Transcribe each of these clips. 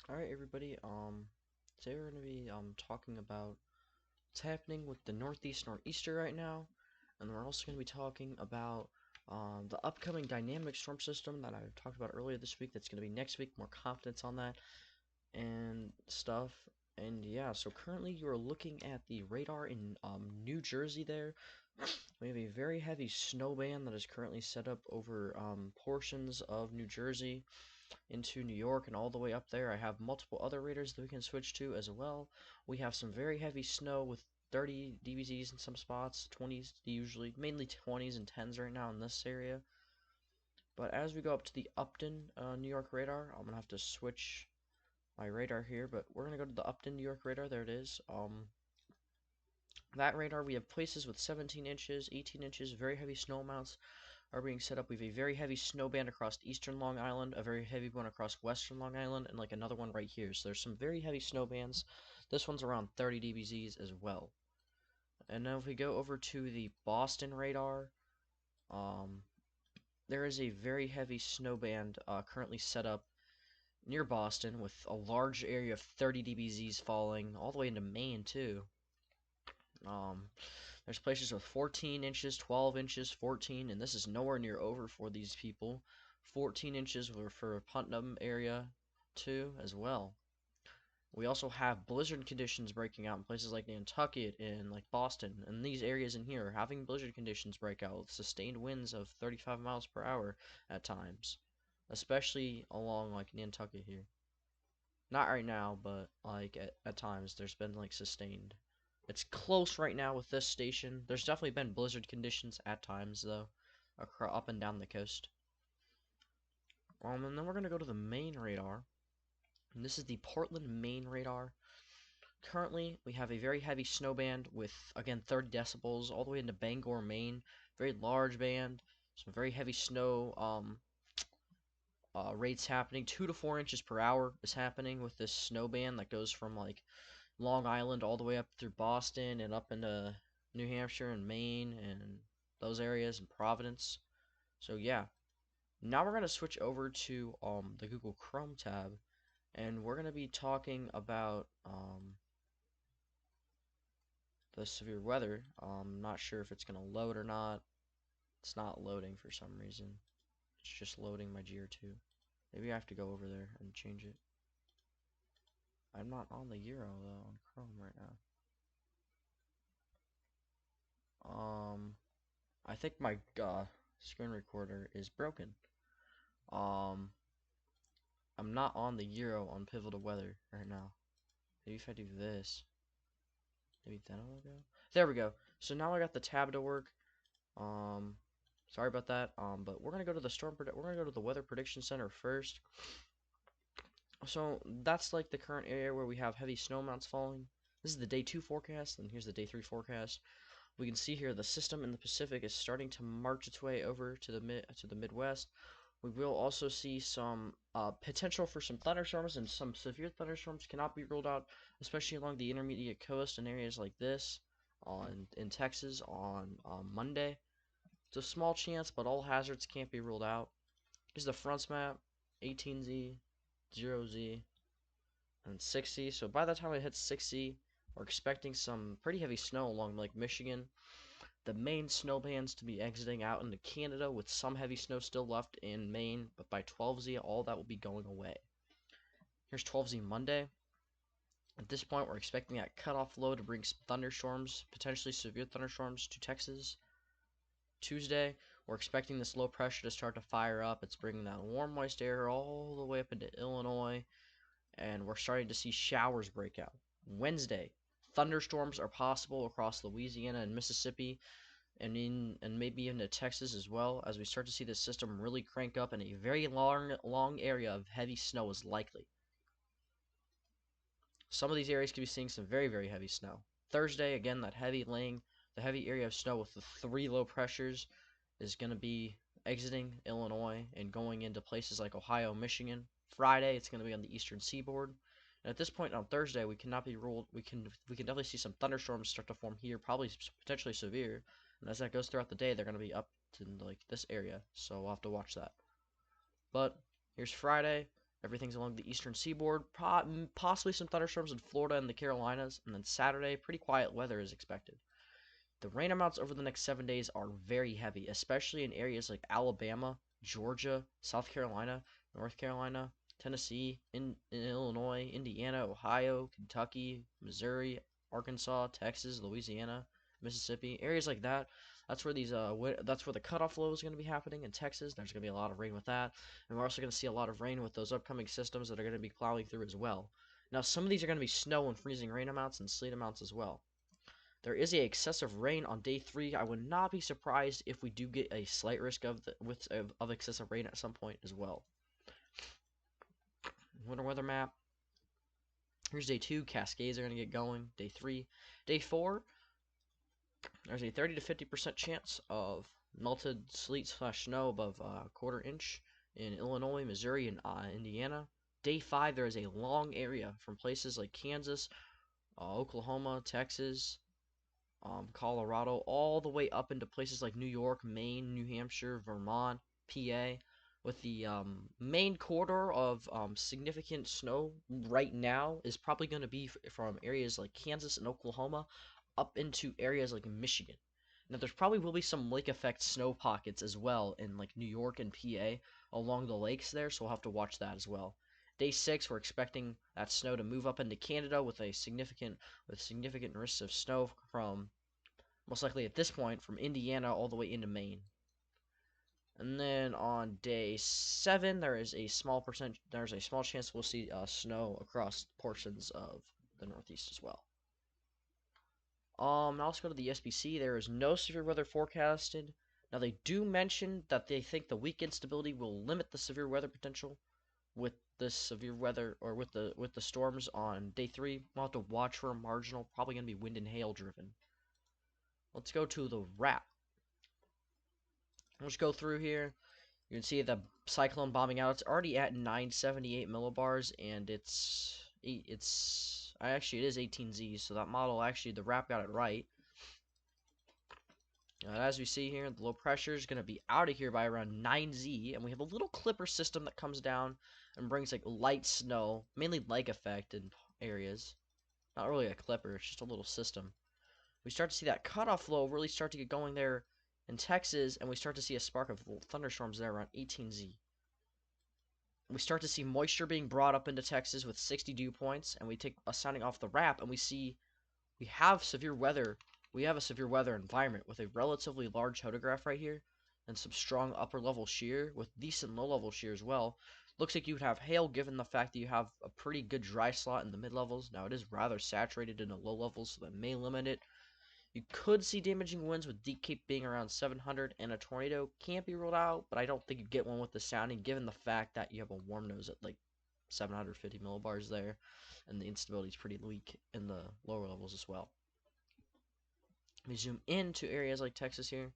Alright everybody, today we're going to be talking about what's happening with the northeaster right now, and we're also going to be talking about the upcoming dynamic storm system that I talked about earlier this week that's going to be next week, more confidence on that and stuff. And yeah, so currently you're looking at the radar in New Jersey there. We have a very heavy snow band that is currently set up over portions of New Jersey into New York and all the way up there. I have multiple other radars that we can switch to as well. We have some very heavy snow with 30 DBZs in some spots, 20s usually, mainly 20s and 10s right now in this area. But as we go up to the Upton, New York radar, I'm gonna have to switch my radar here, but we're gonna go to the Upton, New York radar. There it is. That radar, we have places with 17 inches, 18 inches, very heavy snow amounts are being set up. We have a very heavy snow band across eastern Long Island, a very heavy one across western Long Island, and like another one right here. So there's some very heavy snow bands. This one's around 30 dBZs as well. And now if we go over to the Boston radar, um, there is a very heavy snow band currently set up near Boston with a large area of 30 dBZs falling all the way into Maine too. Um, there's places with 14 inches, 12 inches, 14, and this is nowhere near over for these people. 14 inches were for Putnam area too, as well. We also have blizzard conditions breaking out in places like Nantucket and like Boston, and these areas in here are having blizzard conditions break out with sustained winds of 35 miles per hour at times, especially along like Nantucket here. Not right now, but like at times there's been like sustained. It's close right now with this station. There's definitely been blizzard conditions at times though, up and down the coast. And then we're gonna go to the main radar, and this is the Portland, Maine radar. Currently, we have a very heavy snow band with again 30 decibels all the way into Bangor, Maine. Very large band. Some very heavy snow rates happening. 2 to 4 inches per hour is happening with this snow band that goes from like Long Island all the way up through Boston and up into New Hampshire and Maine and those areas and Providence. So yeah, now we're gonna switch over to the Google Chrome tab, and we're gonna be talking about the severe weather. Not sure if it's gonna load or not. It's not loading for some reason. It's just loading my GR2. Maybe I have to go over there and change it. I'm not on the Euro though on Chrome right now. I think my screen recorder is broken. Um, I'm not on the Euro on Pivotal Weather right now. Maybe if I do this, maybe then it'll go. There we go. So now I got the tab to work. Um, sorry about that. But we're gonna go to the we're gonna go to the Weather Prediction Center first. So that's like the current area where we have heavy snow amounts falling. This is the day 2 forecast, and here's the day 3 forecast. We can see here the system in the Pacific is starting to march its way over to the Midwest. We will also see some potential for some thunderstorms, and some severe thunderstorms cannot be ruled out, especially along the intermediate coast and areas like this in Texas on Monday. It's a small chance, but all hazards can't be ruled out. Here's the fronts map: 18Z, 0Z, and 6Z. So by the time it hits 6Z, we're expecting some pretty heavy snow along Lake Michigan. The main snow bands to be exiting out into Canada, with some heavy snow still left in Maine, but by 12Z, all that will be going away. Here's 12Z Monday. At this point, we're expecting that cutoff low to bring some thunderstorms, potentially severe thunderstorms, to Texas. Tuesday, we're expecting this low pressure to start to fire up. It's bringing that warm, moist air all the way up into Illinois, and we're starting to see showers break out. Wednesday, thunderstorms are possible across Louisiana and Mississippi, and maybe into Texas as well, as we start to see this system really crank up, and a very long area of heavy snow is likely. Some of these areas could be seeing some very heavy snow. Thursday, again, the heavy area of snow with the 3 low pressures is going to be exiting Illinois and going into places like Ohio, Michigan. Friday, it's going to be on the eastern seaboard. And at this point on Thursday, we cannot be ruled. We can definitely see some thunderstorms start to form here, probably potentially severe. And as that goes throughout the day, they're going to be up to like this area, so we'll have to watch that. But here's Friday. Everything's along the eastern seaboard, possibly some thunderstorms in Florida and the Carolinas, and then Saturday, pretty quiet weather is expected. The rain amounts over the next 7 days are very heavy, especially in areas like Alabama, Georgia, South Carolina, North Carolina, Tennessee, in Illinois, Indiana, Ohio, Kentucky, Missouri, Arkansas, Texas, Louisiana, Mississippi, areas like that. That's where that's where the cutoff low is going to be happening in Texas. There's going to be a lot of rain with that, and we're also going to see a lot of rain with those upcoming systems that are going to be plowing through as well. Now, some of these are going to be snow and freezing rain amounts and sleet amounts as well. There is a excessive rain on day 3. I would not be surprised if we do get a slight risk of excessive rain at some point as well. Winter weather map. Here's day 2. Cascades are going to get going. Day 3. Day 4. There's a 30 to 50% chance of melted sleet/snow above a quarter inch in Illinois, Missouri, and Indiana. Day 5. There is a long area from places like Kansas, Oklahoma, Texas, Colorado, all the way up into places like New York, Maine, New Hampshire, Vermont, PA, with the main corridor of significant snow right now is probably going to be from areas like Kansas and Oklahoma up into areas like Michigan. Now, there's probably will be some lake effect snow pockets as well in like New York and PA along the lakes there, so we'll have to watch that as well. Day 6, we're expecting that snow to move up into Canada with significant risks of snow from most likely at this point from Indiana all the way into Maine. And then on day 7, there's a small chance we'll see snow across portions of the Northeast as well. Now let's go to the SPC. There is no severe weather forecasted. Now they do mention that they think the weak instability will limit the severe weather potential with the severe weather or with the storms on day 3. We'll have to watch for a marginal, probably gonna be wind and hail driven. Let's go to the wrap. Let's go through here. You can see the cyclone bombing out. It's already at 978 millibars, and it is 18Z. So that model actually the wrap got it right. As we see here, the low pressure is going to be out of here by around 9Z, and we have a little clipper system that comes down and brings like light snow, mainly lake effect in areas. Not really a clipper, it's just a little system. We start to see that cutoff low really start to get going there in Texas, and we start to see a spark of thunderstorms there around 18Z. We start to see moisture being brought up into Texas with 60 dew points, and we take a sounding off the wrap, and we see we have severe weather. We have a severe weather environment with a relatively large hodograph right here, and some strong upper level shear with decent low level shear as well. Looks like you would have hail given the fact that you have a pretty good dry slot in the mid levels. Now it is rather saturated in the low levels, so that may limit it. You could see damaging winds with Deep Cape being around 700, and a tornado can't be ruled out, but I don't think you'd get one with the sounding given the fact that you have a warm nose at like 750 millibars there, and the instability is pretty weak in the lower levels as well. We zoom into areas like Texas here.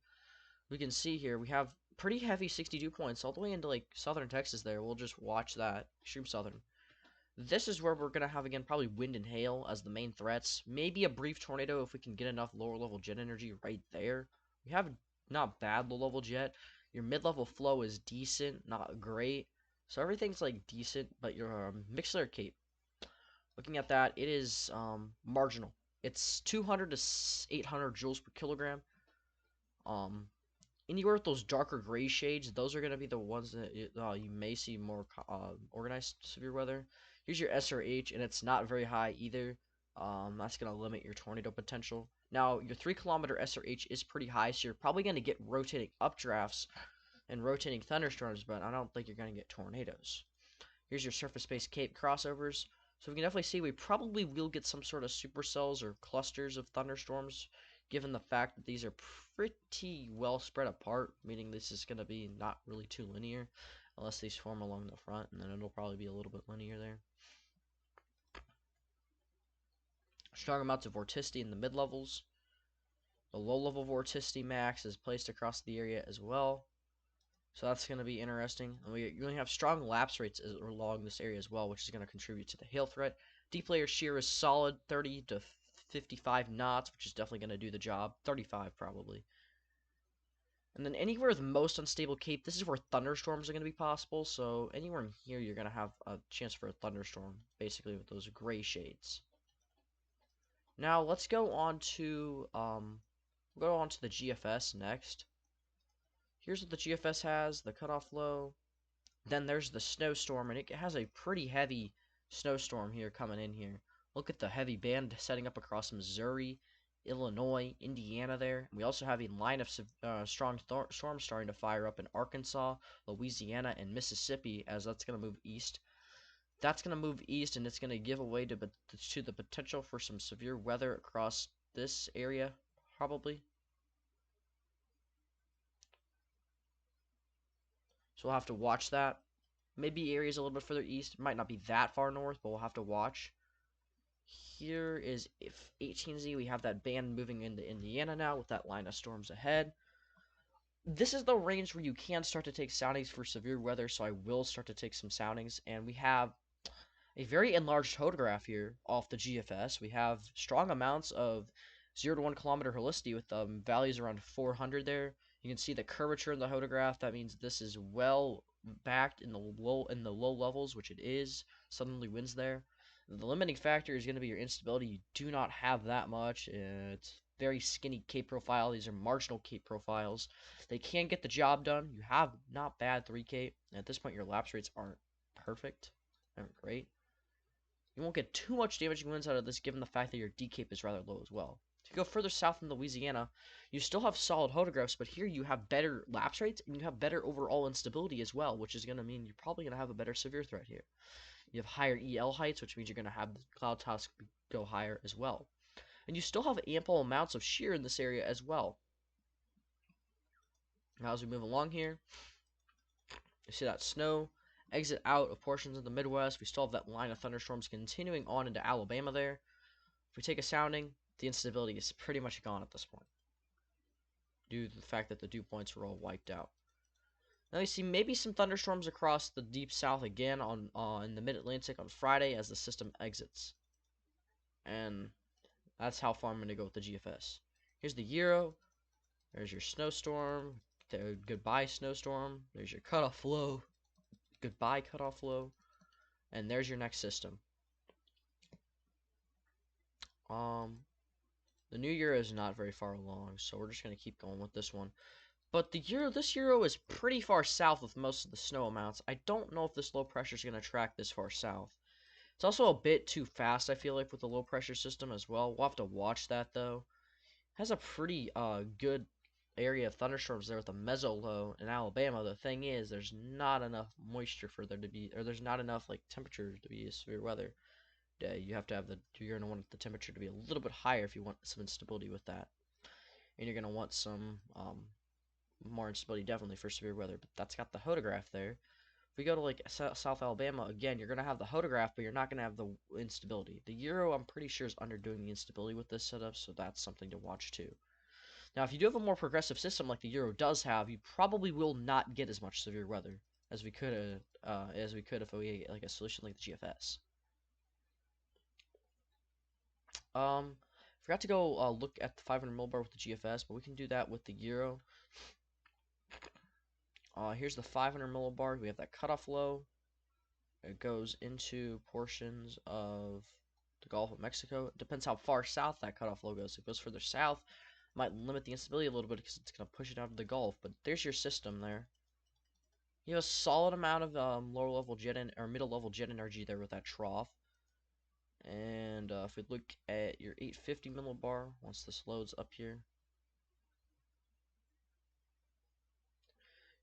We can see here we have pretty heavy 60 dew points all the way into like southern Texas there. We'll just watch that. Extreme southern. This is where we're going to have, again, probably wind and hail as the main threats. Maybe a brief tornado if we can get enough lower-level jet energy right there. We have not bad low-level jet. Your mid-level flow is decent, not great. So everything's, like, decent, but your mixed layer cape. Looking at that, it is marginal. It's 200 to 800 joules per kilogram. Anywhere with those darker gray shades, those are going to be the ones that you may see more organized severe weather. Here's your SRH, and it's not very high either. That's going to limit your tornado potential. Now, your 3-kilometer SRH is pretty high, so you're probably going to get rotating updrafts and rotating thunderstorms, but I don't think you're going to get tornadoes. Here's your surface-based cape crossovers. So we can definitely see we probably will get some sort of supercells or clusters of thunderstorms, given the fact that these are pretty well spread apart, meaning this is going to be not really too linear, unless these form along the front, and then it'll probably be a little bit linear there. Strong amounts of vorticity in the mid-levels. The low-level vorticity max is placed across the area as well. So that's going to be interesting. And you're going to have strong lapse rates along this area as well, which is going to contribute to the hail threat. Deep layer shear is solid, 30 to 55 knots, which is definitely going to do the job. 35 probably. And then anywhere with most unstable cape, this is where thunderstorms are going to be possible. So anywhere in here, you're going to have a chance for a thunderstorm, basically with those gray shades. Now let's go on to the GFS next. Here's what the GFS has: the cutoff low. Then there's the snowstorm, and it has a pretty heavy snowstorm here coming in here. Look at the heavy band setting up across Missouri, Illinois, Indiana there. We also have a line of strong storms starting to fire up in Arkansas, Louisiana, and Mississippi as that's going to move east. That's going to move east, and it's going to give away to the potential for some severe weather across this area, probably. So we'll have to watch that. Maybe areas a little bit further east. It might not be that far north, but we'll have to watch. Here is if 18Z. We have that band moving into Indiana now with that line of storms ahead. This is the range where you can start to take soundings for severe weather, so I will start to take some soundings. And we have a very enlarged photograph here off the GFS. We have strong amounts of 0 to 1 kilometer helicity with values around 400 there. You can see the curvature in the photograph. That means this is well backed in the low levels, which it is. Southerly winds there. The limiting factor is going to be your instability. You do not have that much. It's very skinny cape profile. These are marginal cape profiles. They can get the job done. You have not bad 3 cape. At this point, your lapse rates aren't perfect. Aren't great. You won't get too much damaging winds out of this given the fact that your D cape is rather low as well. If you go further south in Louisiana, you still have solid photographs, but here you have better lapse rates and you have better overall instability as well, which is going to mean you're probably going to have a better severe threat here. You have higher EL heights, which means you're going to have the cloud tops go higher as well. And you still have ample amounts of shear in this area as well. Now as we move along here, you see that snow exit out of portions of the Midwest. We still have that line of thunderstorms continuing on into Alabama there. If we take a sounding, the instability is pretty much gone at this point, due to the fact that the dew points were all wiped out. Now you see maybe some thunderstorms across the deep south again in the mid-Atlantic on Friday as the system exits. And that's how far I'm going to go with the GFS. Here's the Euro. There's your snowstorm. Goodbye snowstorm. There's your cutoff low. Goodbye cutoff low. And there's your next system. The new Euro is not very far along, so we're just going to keep going with this one. But this Euro is pretty far south with most of the snow amounts. I don't know if this low pressure is going to track this far south. It's also a bit too fast, I feel like, with the low pressure system as well. We'll have to watch that, though. It has a pretty good area of thunderstorms there with a meso low in Alabama. The thing is, there's not enough moisture for there to be, or there's not enough like temperature to be severe weather. You have to have you're going to want the temperature to be a little bit higher if you want some instability with that. And you're going to want some more instability definitely for severe weather, but that's got the photograph there. If we go to like South Alabama, again, you're going to have the photograph, but you're not going to have the instability. The Euro, I'm pretty sure, is underdoing the instability with this setup, so that's something to watch too. Now, if you do have a more progressive system like the Euro does have, you probably will not get as much severe weather as we could if we had like a solution like the GFS. Forgot to go look at the 500 millibar with the GFS, but we can do that with the Euro. Here's the 500 millibar. We have that cutoff low. It goes into portions of the Gulf of Mexico. It depends how far south that cutoff low goes. If it goes further south, it might limit the instability a little bit because it's going to push it out of the Gulf. But there's your system there. You have a solid amount of lower level jet or middle level jet energy there with that trough. And if we look at your 850 millibar, once this loads up here,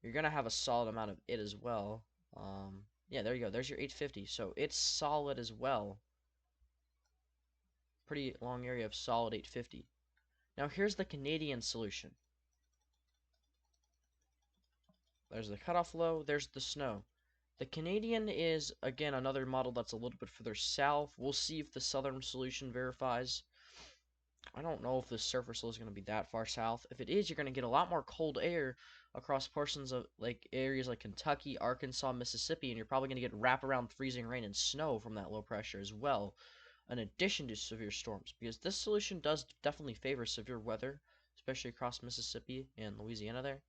you're going to have a solid amount of it as well. Yeah, there you go. There's your 850. So it's solid as well. Pretty long area of solid 850. Now here's the Canadian solution. There's the cutoff low. There's the snow. The Canadian is, again, another model that's a little bit further south. We'll see if the southern solution verifies. I don't know if the surface low is going to be that far south. If it is, you're going to get a lot more cold air across portions of like areas like Kentucky, Arkansas, Mississippi, and you're probably going to get wraparound freezing rain and snow from that low pressure as well, in addition to severe storms, because this solution does definitely favor severe weather, especially across Mississippi and Louisiana there.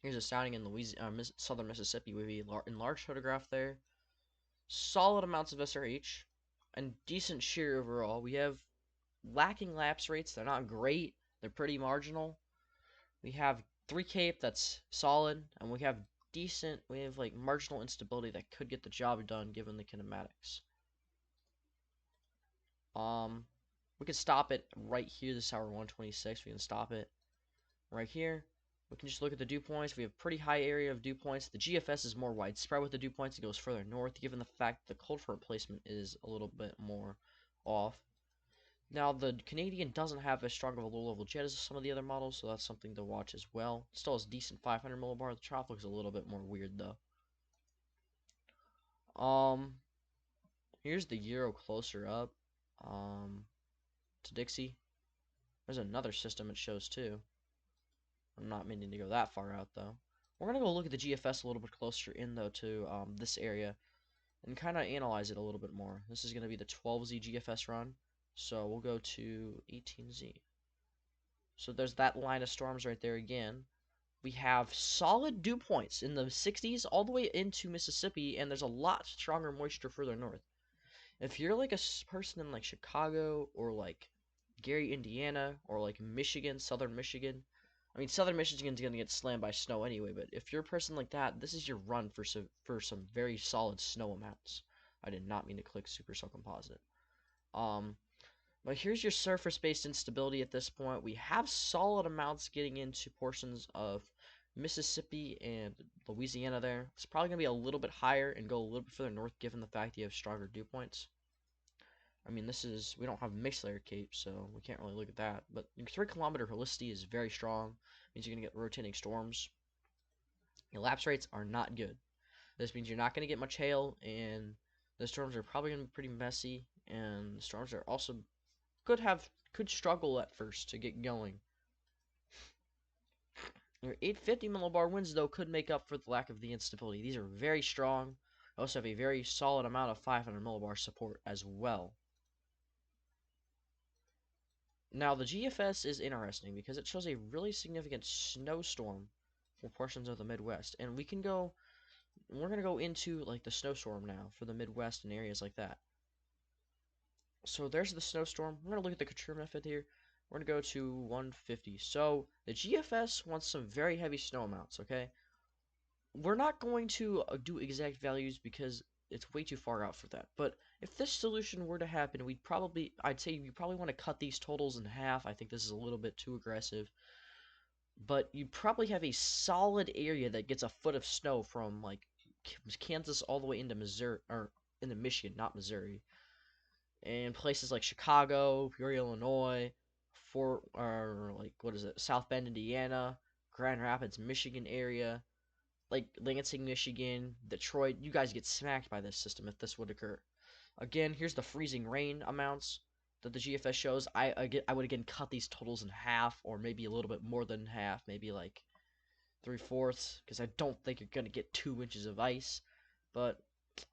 Here's a sounding in southern Mississippi with a enlarged photograph there. Solid amounts of SRH and decent shear overall. We have lacking lapse rates. They're not great. They're pretty marginal. We have 3 cape that's solid, and we have like marginal instability that could get the job done given the kinematics. We can stop it right here. This is hour 126. We can stop it right here. We can just look at the dew points. We have pretty high area of dew points. The GFS is more widespread with the dew points. It goes further north, given the fact that the cold front placement is a little bit more off. Now, the Canadian doesn't have as strong of a low-level jet as some of the other models, so that's something to watch as well. Still has decent 500 millibar. The trough looks a little bit more weird, though. Here's the Euro closer up. To Dixie. There's another system it shows, too. I'm not meaning to go that far out, though. We're going to go look at the GFS a little bit closer in, though, to this area and kind of analyze it a little bit more. This is going to be the 12Z GFS run, so we'll go to 18Z. So there's that line of storms right there again. We have solid dew points in the 60s all the way into Mississippi, and there's a lot stronger moisture further north. If you're like a person in like Chicago or like Gary, Indiana, or like Michigan, southern Michigan, I mean, southern Michigan's gonna get slammed by snow anyway, but if you're a person like that, this is your run for some very solid snow amounts. I did not mean to click Super Cell Composite. But here's your surface-based instability at this point. We have solid amounts getting into portions of Mississippi and Louisiana there. It's probably going to be a little bit higher and go a little bit further north given the fact you have stronger dew points. I mean, we don't have mixed layer cape, so we can't really look at that. But your 3-kilometer helicity is very strong. It means you're going to get rotating storms. Your lapse rates are not good. This means you're not going to get much hail, and the storms are probably going to be pretty messy, and the storms are also could struggle at first to get going. Your 850 millibar winds, though, could make up for the lack of the instability. These are very strong. They also have a very solid amount of 500 millibar support as well. Now, the GFS is interesting because it shows a really significant snowstorm for portions of the Midwest. And we're going to go into like the snowstorm now for the Midwest and areas like that. So there's the snowstorm. We're going to look at the Couture method here. We're going to go to 150. So the GFS wants some very heavy snow amounts, okay? We're not going to do exact values because it's way too far out for that. But if this solution were to happen, I'd say you probably want to cut these totals in half. I think this is a little bit too aggressive. But you probably have a solid area that gets a foot of snow from like Kansas all the way into Missouri, or into Michigan, not Missouri. And places like Chicago, Peoria, Illinois, South Bend, Indiana, Grand Rapids, Michigan area, like Lansing, Michigan, Detroit. You guys get smacked by this system if this would occur. Again, here's the freezing rain amounts that the GFS shows. I would again cut these totals in half, or maybe a little bit more than half, maybe like 3/4, because I don't think you're gonna get 2 inches of ice. But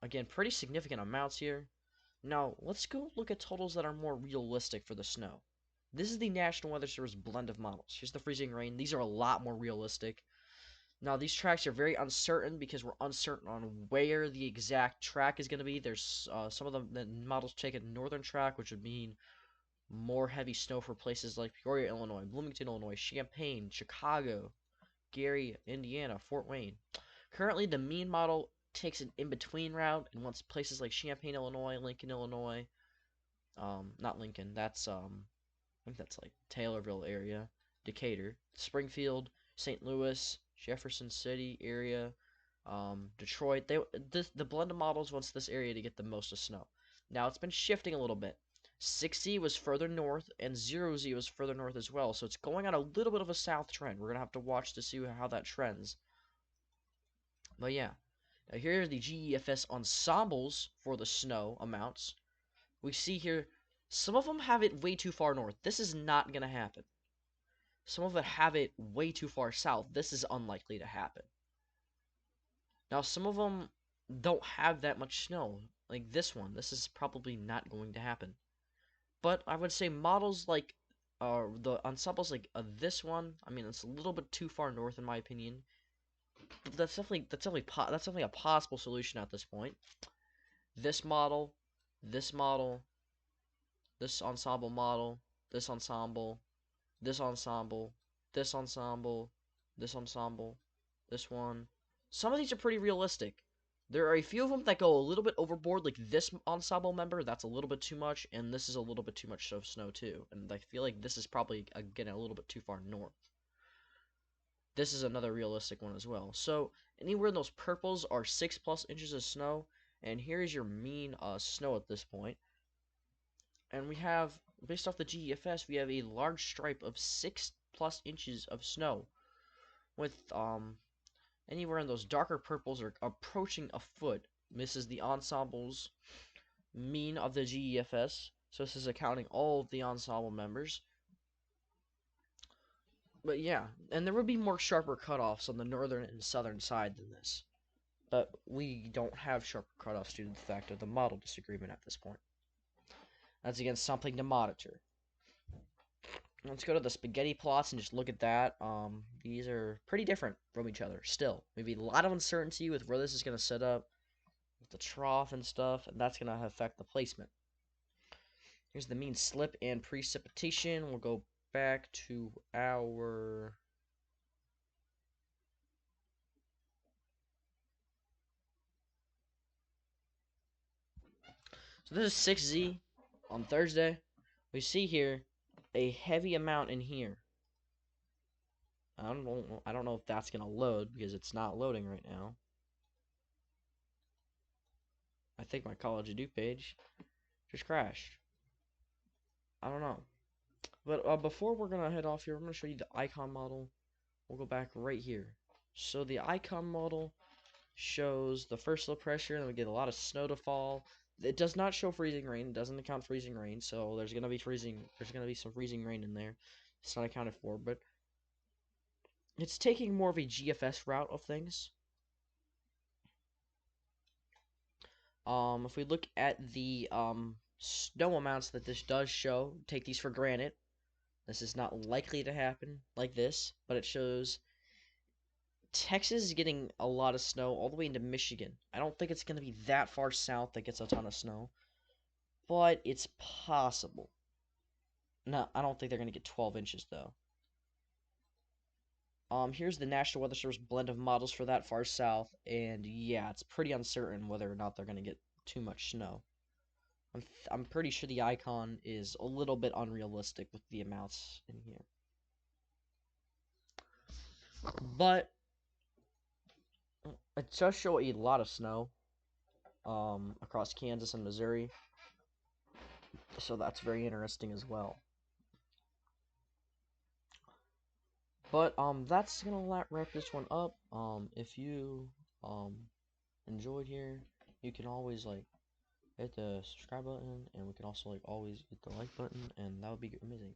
again, pretty significant amounts here. Now, let's go look at totals that are more realistic for the snow. This is the National Weather Service blend of models. Here's the freezing rain. These are a lot more realistic. Now, these tracks are very uncertain because we're uncertain on where the exact track is going to be. There's some of the models take a northern track, which would mean more heavy snow for places like Peoria, Illinois, Bloomington, Illinois, Champaign, Chicago, Gary, Indiana, Fort Wayne. Currently, the mean model takes an in-between route and wants places like Champaign, Illinois, Lincoln, Illinois. Not Lincoln. I think that's like Taylorville area, Decatur, Springfield, St. Louis, Jefferson City area, Detroit. The blend of models wants this area to get the most of snow. Now it's been shifting a little bit. 6Z was further north, and 0Z was further north as well. So it's going on a little bit of a south trend. We're gonna have to watch to see how that trends. But yeah, now here are the GEFS ensembles for the snow amounts. We see here, some of them have it way too far north. This is not gonna happen. Some of it have it way too far south. This is unlikely to happen. Now, some of them don't have that much snow. Like this one. This is probably not going to happen. But I would say models like the ensembles like this one, I mean, it's a little bit too far north in my opinion. that's definitely a possible solution at this point. This model, this model, this ensemble model, this ensemble, this ensemble, this ensemble, this ensemble, this one. Some of these are pretty realistic. There are a few of them that go a little bit overboard, like this ensemble member, that's a little bit too much, and this is a little bit too much of snow too. And I feel like this is probably, again, a little bit too far north. This is another realistic one as well. So anywhere in those purples are 6+ inches of snow, and here's your mean snow at this point. And we have, based off the GEFS, we have a large stripe of 6+ inches of snow, with anywhere in those darker purples are approaching a foot. This is the ensemble's mean of the GEFS, so this is accounting all of the ensemble members. But yeah, and there would be more sharper cutoffs on the northern and southern side than this. But we don't have sharper cutoffs due to the fact of the model disagreement at this point. That's again something to monitor. Let's go to the spaghetti plots and just look at that. These are pretty different from each other still. Maybe a lot of uncertainty with where this is going to set up, with the trough and stuff, and that's going to affect the placement. Here's the mean slip and precipitation. We'll go back to our... So this is 6Z on Thursday. We see here a heavy amount in here. I don't know if that's gonna load because it's not loading right now. I think my College of Duke page just crashed. I don't know. But before we're gonna head off here, I'm gonna show you the icon model. We'll go back right here. So the icon model shows the first low pressure, and then we get a lot of snow to fall. It does not show freezing rain. It doesn't account for freezing rain, so there's gonna be some freezing rain in there. It's not accounted for, but it's taking more of a GFS route of things. If we look at the snow amounts that this does show, take these for granted. This is not likely to happen like this, but it shows Texas is getting a lot of snow all the way into Michigan. I don't think it's going to be that far south that gets a ton of snow, but it's possible. No, I don't think they're going to get 12 inches, though. Here's the National Weather Service blend of models for that far south, and yeah, it's pretty uncertain whether or not they're going to get too much snow. I'm pretty sure the icon is a little bit unrealistic with the amounts in here. But it does show a lot of snow across Kansas and Missouri. So that's very interesting as well. But that's gonna wrap this one up. If you enjoyed here, you can always hit the subscribe button, and we can also always hit the like button, and that would be amazing.